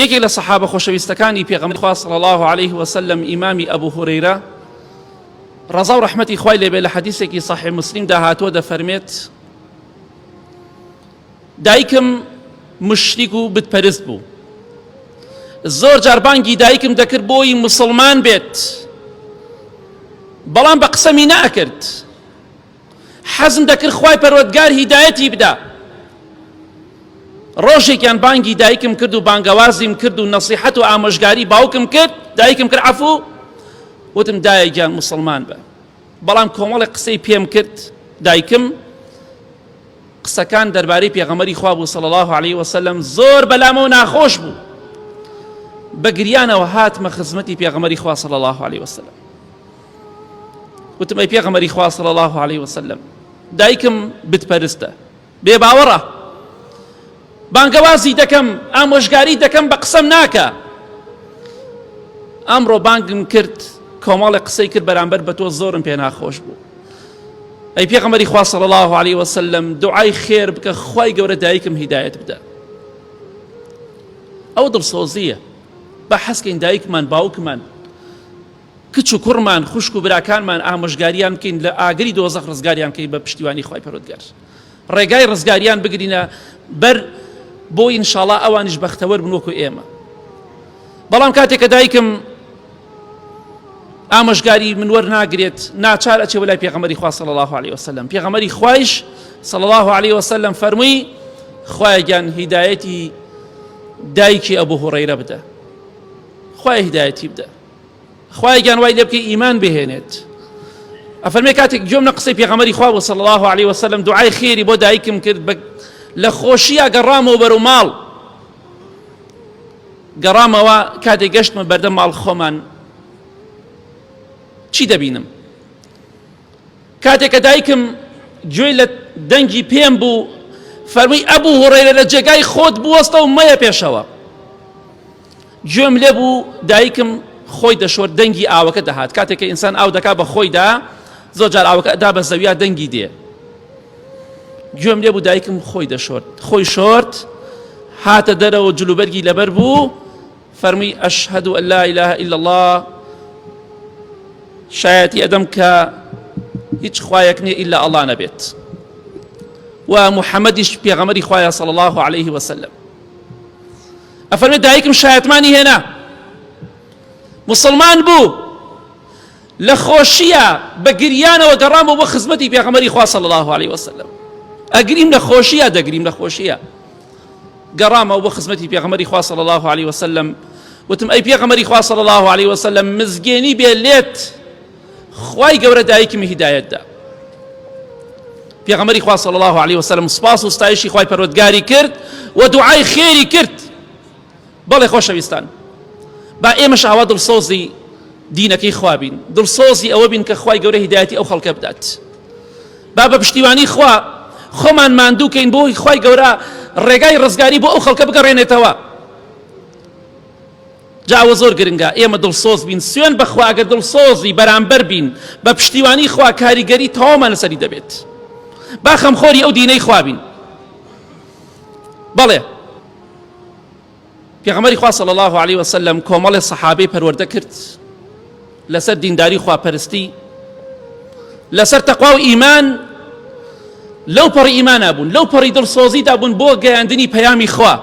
یەکێک لە سەحابە خۆشەویستەکانی پێغەمبەری خوا صلی الله عليه وسلم ئیمامی ئەبوو هورەیرە ڕەزا و ڕەحمەتی خوای لێبێ لە حەدیثێکی صحیح مسلمدا هاتووە دەفەرمێت دایکم مشریک و بتپەرست بوو، زۆر جار بانگی دایکم دەکرد بۆی مسلمان بێت، بەڵام بە قسەمی ناکرد، حەزم دەکرد خوای پەروەردگار هیدایەتی بدا. ڕۆژێکیان بانگی دایکم کرد و بانگەوازیم کرد و نەسیحەت و ئامۆژگاری باوکم کرد، دایکم کرد عەفو، وتم دایکیان مسلمان بە، بەڵام کۆمەڵی قسەی پێم کرد دایکم، قسەکان دەربارەی پێغەمبەری خوا بوو صلی الله عليه وسلم، زۆر بەلامە و ناخۆش بوو، بە گریانەوە هاتمە خزمەتی پێغەمبەری خوا صلی الله عليه وسلم. وتم ئەی پێغەمبەری خوا صلی الله عليه وسلم، دایکم بتپەرستە، بێباوەڕە، بانگەوازی دەکەم، ئامۆژگاری دەکەم، بە قسەم ناکە. ئەمڕۆ بانگم کرد، کۆمەڵی قسەی کرد بەرامبەر بە تۆ، زۆرم پێ ناخۆش بوو. ئەی پێغەمبەری خوا صلی الله عليه وسلم، دوعای خێر بکە خوای گەورە دایکم هیدایەت بدە. ئەو دڵسۆزیە، بە حەزکەین دایکمان، باوکمان، کچ و کوڕمان، خوشک و براکانمان ئامۆژگاریان بکەین، لە ئاگری دۆزەخ ڕزگاریان بکەین بە پشتیوانی خوای پەروەردگار، ڕێگای ڕزگاریان بگرینە بەر بۆی ئینشاڵڵا ئەوانیش بەختەوەر بن وەکو ئێمە. بەڵام کاتێک کە دایکم ئامۆژگاری من وەرناگرێت، ناچار ئەچێ بەلای پێغەمبەری خوا صلی الله عليه وسلم. پێغەمبەری خوایش صلی الله عليه وسلم فەرمووی خوایە گیان هیدایەتی دایکی ئەبوو هورەیرە بدە، خوایە هیدایەتی بدە، خوایە گیان وای لێ بکەی ئیمان بهێنێت. ئەفەرمێ کاتێک گوێم لە قسەی پێغەمبەری خوا بوو صلی الله عليه وسلم، دوعای خێری بۆ دایکم کرد، لە خۆشیە گەڕامەوە بەرەو ماڵ. گەڕامەوە کاتێک گەشتمە بەردەم ماڵ خۆمان، چی دەبینم؟ کاتێک کە دایکم گوێی لە دەنگی پێم بوو، فەرمووی ئەبوو هورەیرە لە جێگای خۆت بوەستە و مەیە پێشەوە. گوێم لێ بوو دایکم خۆی دەشۆر، دەنگی ئاوەکە دەهات. کاتێک کە ئینسان ئاو دەکا بە خۆیدا، زۆر جار ئاوەکە ئەدا بە زەویا دەنگی دێ. گوێم لێ بوو دایکم خۆی دەشۆرد، خۆی شۆرد، هاتە دەرەوە، جلوبەرگی لەبەر بوو، فەرمووی ئەشهەد ئەن لا ئیلاهە ئیلا الله، شایەتی ئەدەم کە هیچ خوایەک نییە ئیلا ئەڵڵا نەبێت، و محەممەدیش پێغەمبەری خوایە صلی الله عليه وسلم. ئەفەرمێت دایکم شایەتمانی هێنا، مسلمان بوو، لە خۆشیە بە گریانەوە گەڕامەوە بۆ خزمەتی پێغەمبەری خوا صلی الله عليه وسلم. ئەگریم لە خۆشیە، دەگریم لە خۆشیە، گەڕامەوە بۆ خزمەتی پێغەمبەری خوا صلی الله عليه وسلم. وتم ئەی پێغەمبەری خوا صلی الله عليه وسلم، مزگێنی بێ لێت، خوای گەورە دایکمی هیدایەت دا. پێغەمبەری خوا صلی الله عليه وسلم سپاس و ستایشی خوای پەروەردگاری کرد و دوعای خێری کرد. بەڵێ خۆشەویستان، با ئێمەش ئاوا دڵسۆزی دینەکەی خوا بین، دڵسۆزی ئەوە بین کە خوای گەورە هیدایەتی ئەو خەڵکە بدات. با بە پشتیوانی خوا خۆمان ماندووکەین بۆی خوای گەورە ڕێگای ڕزگاری بۆ ئەو خەڵکە بگەڕێنێتەوە. جاوە زۆر گرنگە ئێمە دڵسۆز بین، سوێن بەخوا ئەگەر دڵسۆزی بەرامبەر بین بە پشتیوانی خوا، کاریگەری تەواومان لەسەری دەبێت. با خەمخۆری ئەو دینەی خوا بین. بەڵێ پێغەمبەری خوا صلی الله عليه وسلم کۆمەڵی سەحابەی پەروەردە کرد لەسەر دینداری خواپەرستی، لەسەر تەقوا و ئیمان، لەو پەڕی ئیمانە بوون، لەو پەڕی دڵسۆزیدا بوون بۆ گەیاندنی پەیامی خوا.